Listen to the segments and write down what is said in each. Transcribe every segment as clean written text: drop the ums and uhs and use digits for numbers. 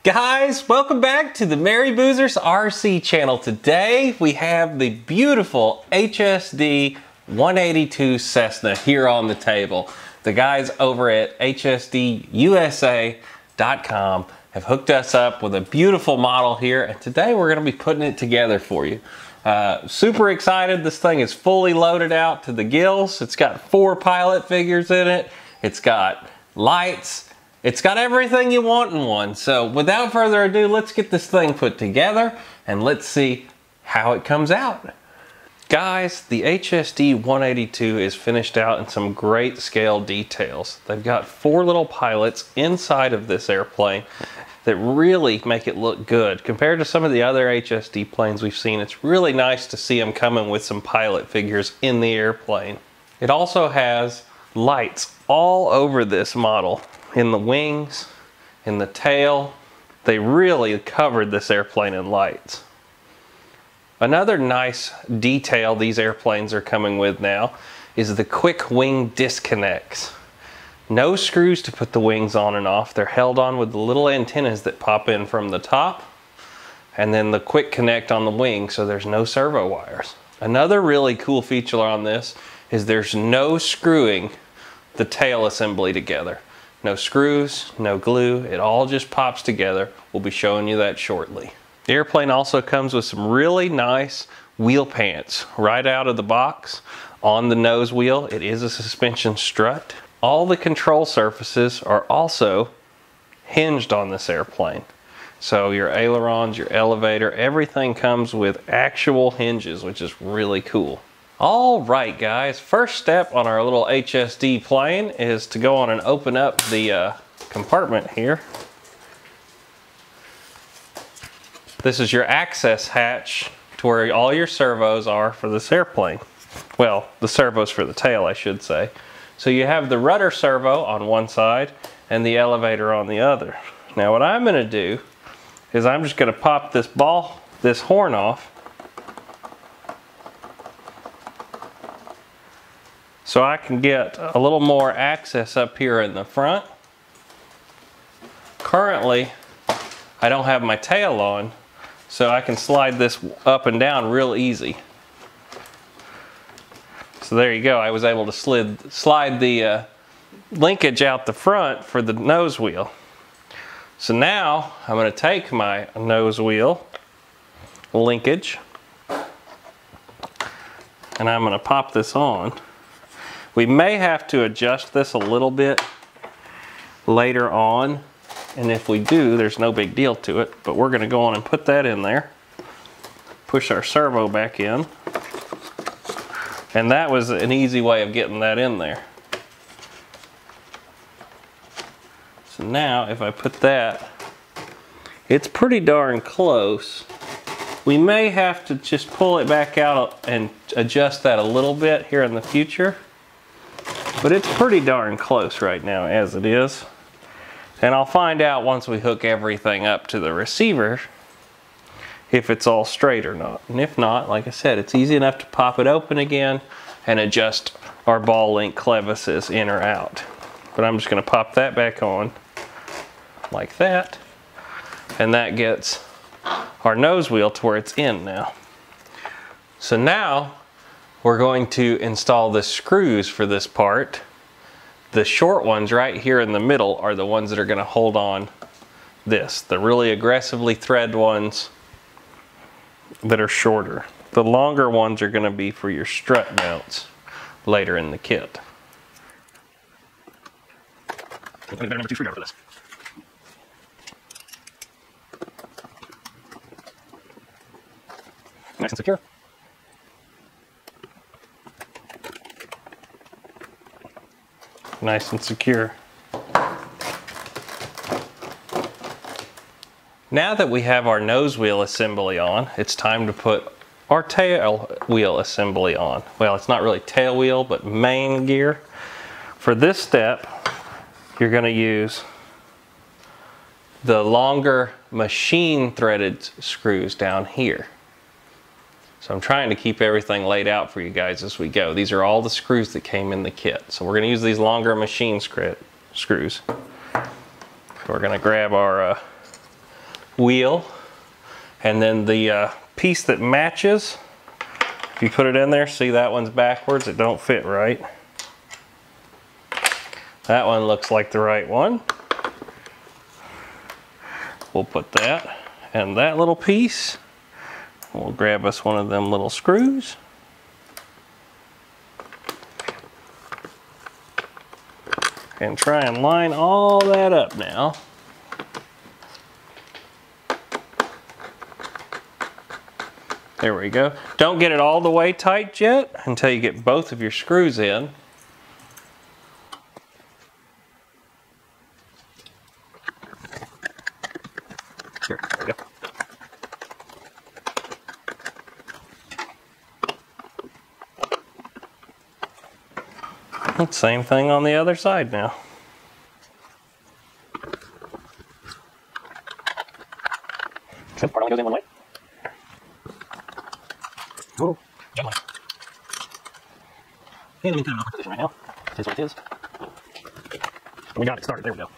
Guys, welcome back to the Merry Boozers RC channel. Today we have the beautiful HSD-182 Cessna here on the table. The guys over at HSDUSA.com have hooked us up with a beautiful model here, and today we're going to be putting it together for you. Super excited. This thing is fully loaded out to the gills. It's got 4 pilot figures in it. It's got lights. It's got everything you want in one. So without further ado, let's get this thing put together and let's see how it comes out. Guys, the HSD-182 is finished out in some great scale details. They've got 4 little pilots inside of this airplane that really make it look good. Compared to some of the other HSD planes we've seen, it's really nice to see them coming with some pilot figures in the airplane. It also has lights all over this model. In the wings, in the tail, they really covered this airplane in lights. Another nice detail these airplanes are coming with now is the quick wing disconnects. No screws to put the wings on and off. They're held on with the little antennas that pop in from the top, and then the quick connect on the wing, so there's no servo wires. Another really cool feature on this is there's no screwing the tail assembly together. No screws, no glue, it all just pops together. We'll be showing you that shortly. The airplane also comes with some really nice wheel pants right out of the box on the nose wheel. It is a suspension strut. All the control surfaces are also hinged on this airplane. So your ailerons, your elevator, everything comes with actual hinges, which is really cool. All right, guys, first step on our little HSD plane is to go on and open up the compartment here. This is your access hatch to where all your servos are for this airplane. Well, the servos for the tail, I should say. So you have the rudder servo on one side and the elevator on the other. Now what I'm going to do is I'm just going to pop this horn off, so I can get a little more access up here in the front. Currently, I don't have my tail on, so I can slide this up and down real easy. So there you go, I was able to slide the linkage out the front for the nose wheel. So now, I'm going to take my nose wheel linkage, and I'm going to pop this on. We may have to adjust this a little bit later on, and if we do, there's no big deal to it, but we're going to go on and put that in there, push our servo back in, and that was an easy way of getting that in there. So now if I put that, it's pretty darn close. We may have to just pull it back out and adjust that a little bit here in the future. But it's pretty darn close right now as it is. And I'll find out once we hook everything up to the receiver if it's all straight or not. And if not, like I said, it's easy enough to pop it open again and adjust our ball link clevises in or out. But I'm just going to pop that back on like that. And that gets our nose wheel to where it's in now. So now we're going to install the screws for this part. The short ones right here in the middle are the ones that are going to hold on this. The really aggressively thread ones that are shorter. The longer ones are going to be for your strut mounts later in the kit. Number 2 screwdriver for this. Nice and secure. Nice and secure. Now that we have our nose wheel assembly on, it's time to put our tail wheel assembly on. Well, it's not really tail wheel, but main gear. For this step, you're going to use the longer machine threaded screws down here. So I'm trying to keep everything laid out for you guys as we go. These are all the screws that came in the kit. So we're going to use these longer machine screws. So we're going to grab our wheel, and then the piece that matches, if you put it in there, see that one's backwards, it don't fit right. That one looks like the right one. We'll put that and that little piece. We'll grab us one of them little screws. And try and line all that up now. There we go. Don't get it all the way tight yet until you get both of your screws in. Here, there we go. Same thing on the other side now. Okay, part only goes in one way. Oh, gently. And let me put it in a position right now. It is what it is. We got it started. There we go.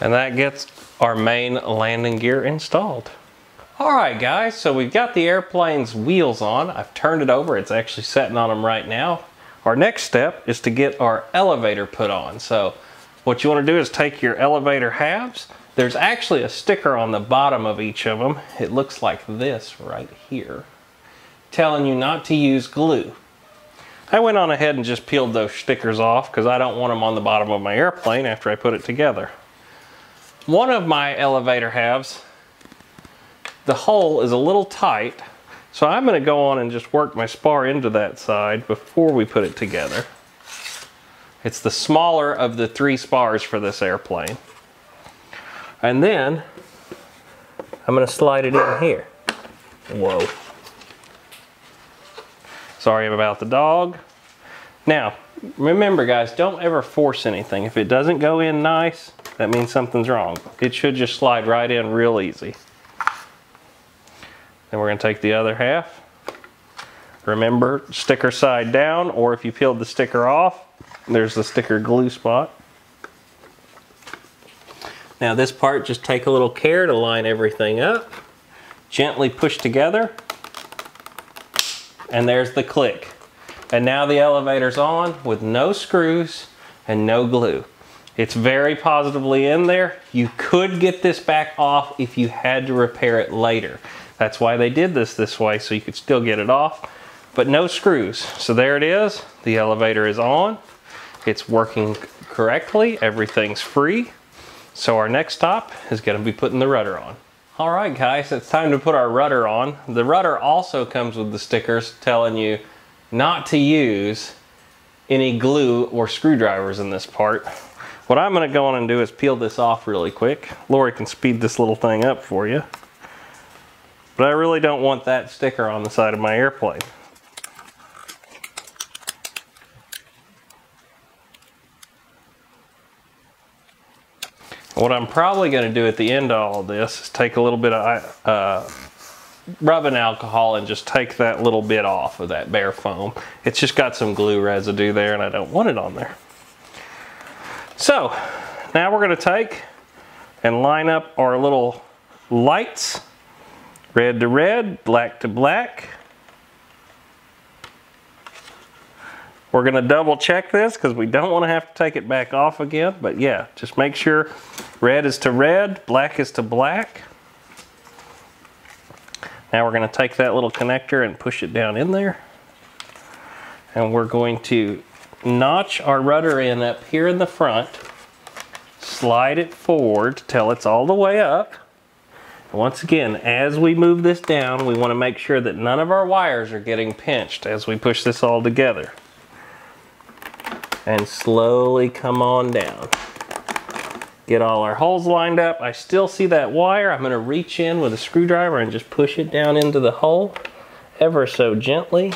And that gets our main landing gear installed. All right, guys, so we've got the airplane's wheels on. I've turned it over. It's actually sitting on them right now. Our next step is to get our elevator put on. So what you want to do is take your elevator halves. There's actually a sticker on the bottom of each of them. It looks like this right here, telling you not to use glue. I went on ahead and just peeled those stickers off because I don't want them on the bottom of my airplane after I put it together. One of my elevator halves, the hole is a little tight, so I'm going to go on and just work my spar into that side before we put it together. It's the smaller of the 3 spars for this airplane. And then I'm going to slide it in here. Whoa. Sorry about the dog. Now, remember guys, don't ever force anything. If it doesn't go in nice, that means something's wrong. It should just slide right in real easy. Then we're going to take the other half. Remember, sticker side down, or if you peeled the sticker off, there's the sticker glue spot. Now this part, just take a little care to line everything up. Gently push together. And there's the click. And now the elevator's on with no screws and no glue. It's very positively in there. You could get this back off if you had to repair it later. That's why they did this way, so you could still get it off, but no screws. So there it is. The elevator is on. It's working correctly. Everything's free. So our next stop is going to be putting the rudder on. All right, guys, it's time to put our rudder on. The rudder also comes with the stickers telling you not to use any glue or screwdrivers in this part. What I'm going to go on and do is peel this off really quick. Lori can speed this little thing up for you. But I really don't want that sticker on the side of my airplane. What I'm probably going to do at the end of all this is take a little bit of rubbing alcohol and just take that little bit off of that bare foam. It's just got some glue residue there and I don't want it on there. So now we're going to take and line up our little lights, red to red, black to black. We're going to double check this because we don't want to have to take it back off again. But yeah, just make sure red is to red, black is to black. Now we're going to take that little connector and push it down in there. And we're going to notch our rudder in up here in the front, slide it forward till it's all the way up. Once again, as we move this down, we want to make sure that none of our wires are getting pinched as we push this all together. And slowly come on down. Get all our holes lined up. I still see that wire. I'm going to reach in with a screwdriver and just push it down into the hole ever so gently.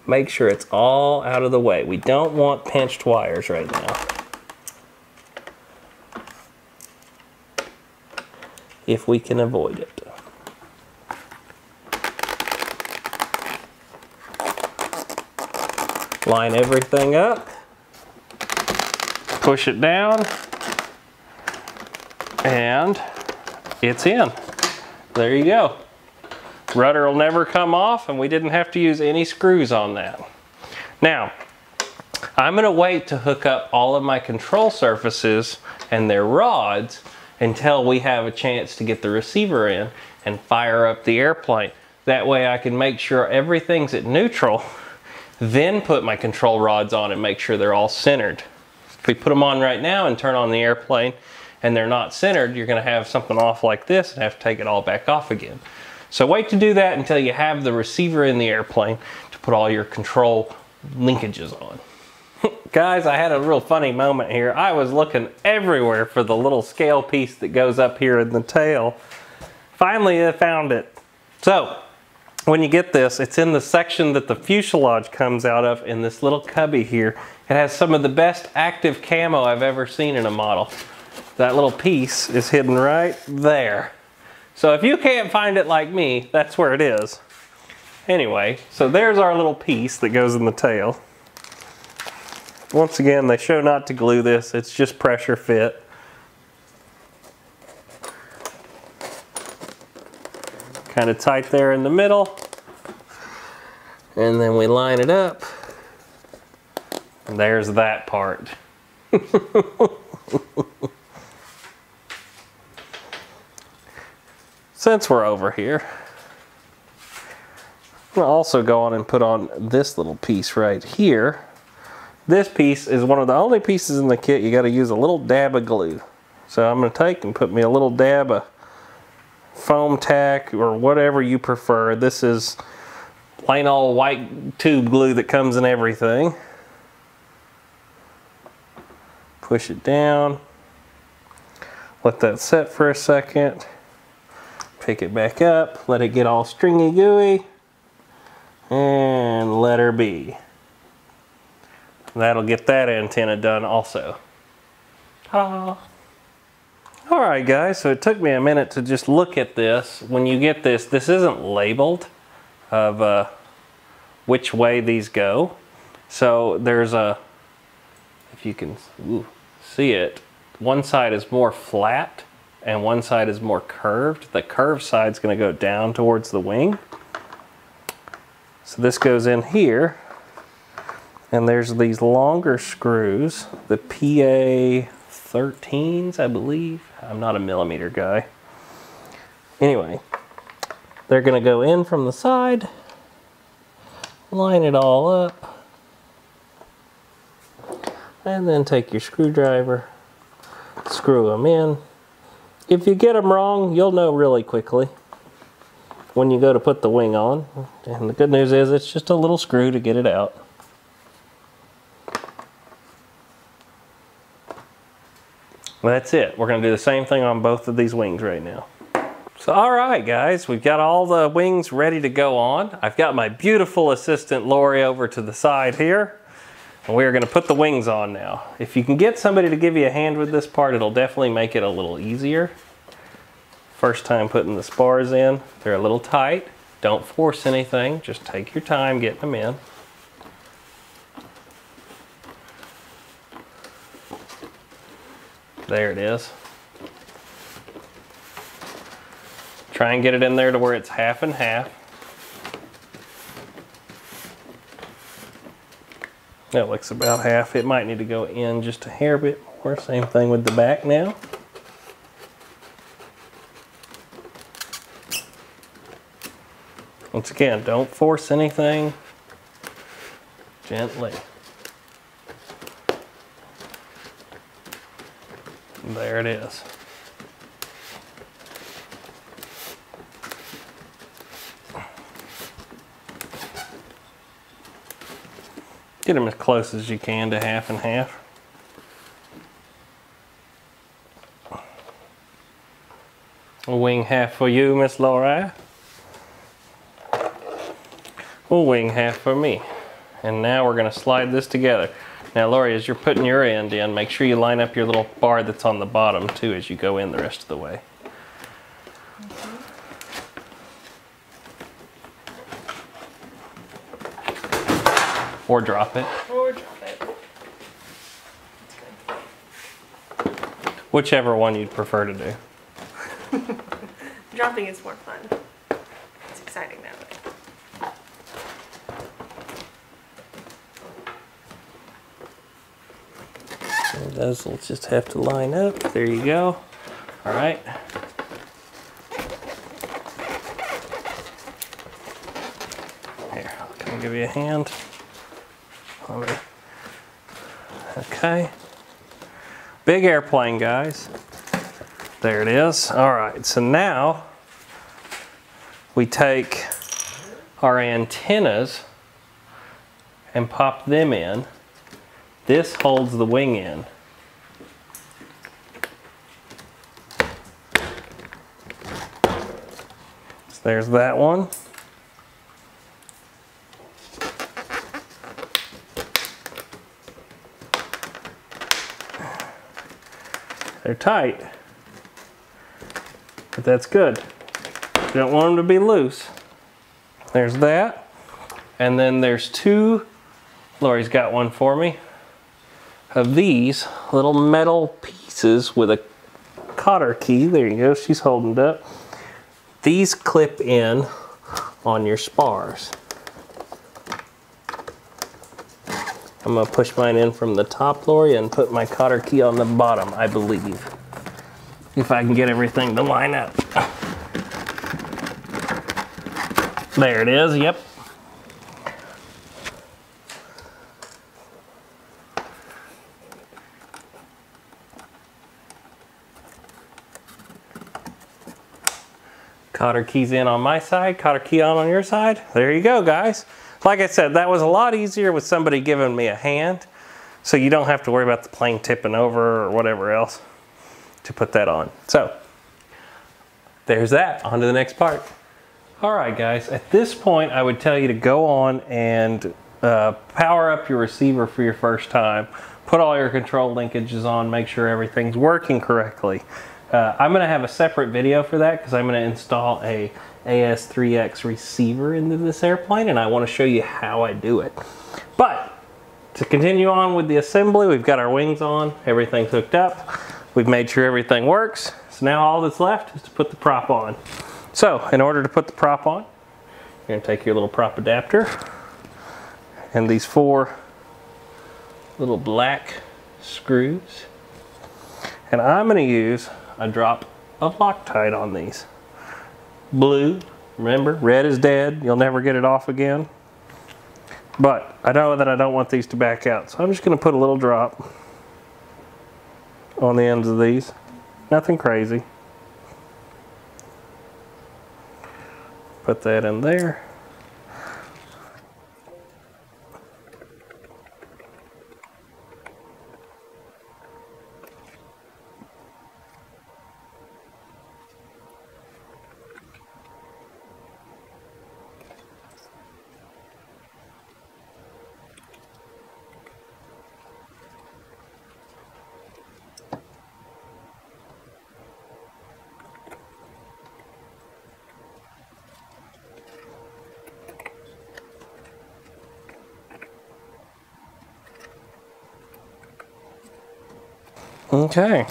Make sure it's all out of the way. We don't want pinched wires right now. If we can avoid it. Line everything up. Push it down. And it's in. There you go. Rudder will never come off, and we didn't have to use any screws on that. Now, I'm gonna wait to hook up all of my control surfaces and their rods until we have a chance to get the receiver in and fire up the airplane. That way I can make sure everything's at neutral, then put my control rods on and make sure they're all centered. If we put them on right now and turn on the airplane and they're not centered, you're gonna have something off like this and have to take it all back off again. So wait to do that until you have the receiver in the airplane to put all your control linkages on. Guys, I had a real funny moment here. I was looking everywhere for the little scale piece that goes up here in the tail. Finally, I found it. So, when you get this, it's in the section that the fuselage comes out of in this little cubby here. It has some of the best active camo I've ever seen in a model. That little piece is hidden right there. So if you can't find it like me, that's where it is. Anyway, so there's our little piece that goes in the tail. Once again, they show not to glue this, it's just pressure fit. Kind of tight there in the middle. And then we line it up. And there's that part. Since we're over here, I'm gonna also go on and put on this little piece right here. This piece is one of the only pieces in the kit you gotta use a little dab of glue. So I'm gonna take and put me a little dab of foam tack or whatever you prefer. This is plain old white tube glue that comes in everything. Push it down. Let that set for a second. Pick it back up, let it get all stringy gooey, and let her be. That'll get that antenna done also. Ta-da! Alright guys, so it took me a minute to just look at this. When you get this, this isn't labeled of which way these go. So there's a, if you can see it, one side is more flat and one side is more curved. The curved side's going to go down towards the wing. So this goes in here, and there's these longer screws, the PA 13s, I believe. I'm not a millimeter guy. Anyway, they're going to go in from the side, line it all up, and then take your screwdriver, screw them in. If you get them wrong, you'll know really quickly when you go to put the wing on. And the good news is it's just a little screw to get it out. That's it. We're going to do the same thing on both of these wings right now. So alright guys, we've got all the wings ready to go on. I've got my beautiful assistant Lori over to the side here. And we're going to put the wings on now. If you can get somebody to give you a hand with this part, it'll definitely make it a little easier. First time putting the spars in, they're a little tight. Don't force anything, just take your time getting them in. There it is. Try and get it in there to where it's half and half. That looks about half. It might need to go in just a hair bit more. Same thing with the back now. Once again, don't force anything. Gently. There it is. Get them as close as you can to half and half. A wing half for you, Miss Laura. A wing half for me. And now we're going to slide this together. Now, Lori, as you're putting your end in, make sure you line up your little bar that's on the bottom too as you go in the rest of the way. Or drop it. Or drop it. That's good. Whichever one you'd prefer to do. Dropping is more fun. It's exciting that way. Those will just have to line up. There you go. All right. Here, can I give you a hand? Okay. Big airplane, guys. There it is. All right, so now we take our antennas and pop them in. This holds the wing in. So there's that one. They're tight, but that's good. You don't want them to be loose. There's that. And then there's two, Lori's got one for me, of these little metal pieces with a cotter key. There you go, she's holding it up. These clip in on your spars. I'm gonna push mine in from the top, Lori, and put my cotter key on the bottom, I believe. If I can get everything to line up. There it is, yep. Cotter keys in on my side, cotter key on your side. There you go, guys. Like I said, that was a lot easier with somebody giving me a hand, so you don't have to worry about the plane tipping over or whatever else to put that on. So, there's that. On to the next part. All right, guys. At this point, I would tell you to go on and power up your receiver for your first time. Put all your control linkages on, make sure everything's working correctly. I'm going to have a separate video for that because I'm going to install a AS3X receiver into this airplane, and I want to show you how I do it. But to continue on with the assembly, we've got our wings on, everything's hooked up, we've made sure everything works. So now all that's left is to put the prop on. So in order to put the prop on, you're going to take your little prop adapter and these 4 little black screws, and I'm going to use a drop of Loctite on these. Blue, remember, red is dead, you'll never get it off again. But I know that I don't want these to back out, so I'm just going to put a little drop on the ends of these. Nothing crazy. Put that in there. Okay,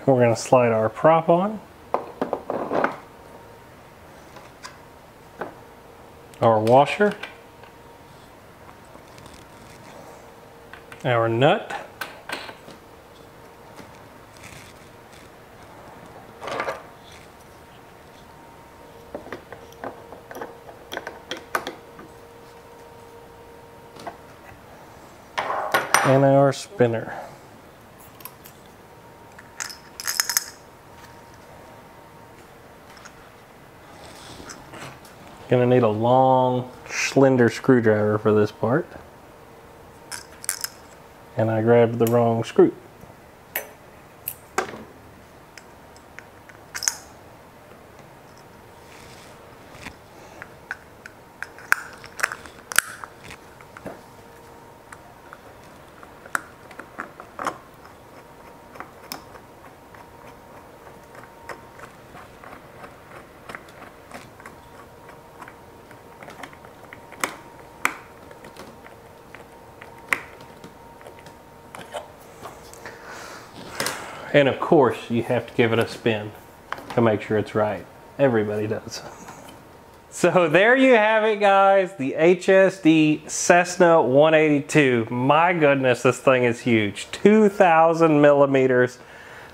we're going to slide our prop on, our washer, our nut, and our spinner. Gonna need a long, slender screwdriver for this part. And I grabbed the wrong screw. And of course, you have to give it a spin to make sure it's right. Everybody does. So there you have it, guys. The HSD Cessna 182. My goodness, this thing is huge. 2,000 millimeters.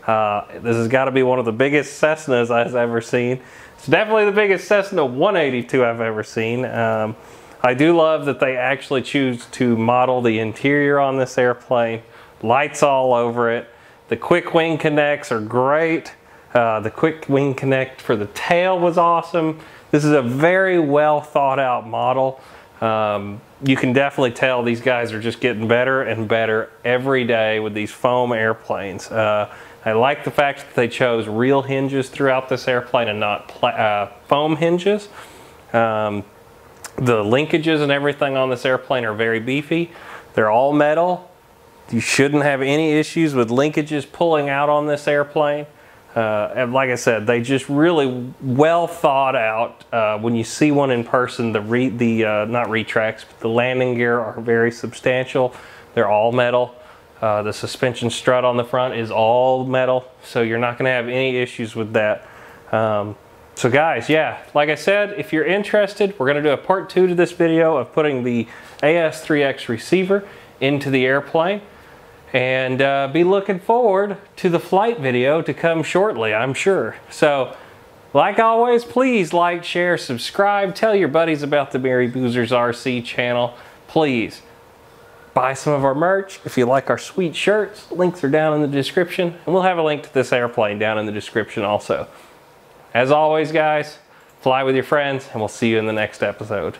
This has got to be one of the biggest Cessnas I've ever seen. It's definitely the biggest Cessna 182 I've ever seen. I do love that they actually choose to model the interior on this airplane. Lights all over it. The quick wing connects are great. The quick wing connect for the tail was awesome. This is a very well thought out model. You can definitely tell these guys are just getting better and better every day with these foam airplanes. I like the fact that they chose real hinges throughout this airplane and not foam hinges. The linkages and everything on this airplane are very beefy. They're all metal. You shouldn't have any issues with linkages pulling out on this airplane. And like I said, they just really well thought out. When you see one in person, not retracts, but the landing gear are very substantial. They're all metal. The suspension strut on the front is all metal, so you're not going to have any issues with that. So guys, yeah, like I said, if you're interested, we're going to do a part 2 to this video of putting the AS3X receiver into the airplane. And be looking forward to the flight video to come shortly, I'm sure. So, like always, please like, share, subscribe, tell your buddies about the Mary Boozers RC channel. Please buy some of our merch if you like our sweet shirts. Links are down in the description, and we'll have a link to this airplane down in the description also. As always, guys, fly with your friends, and we'll see you in the next episode.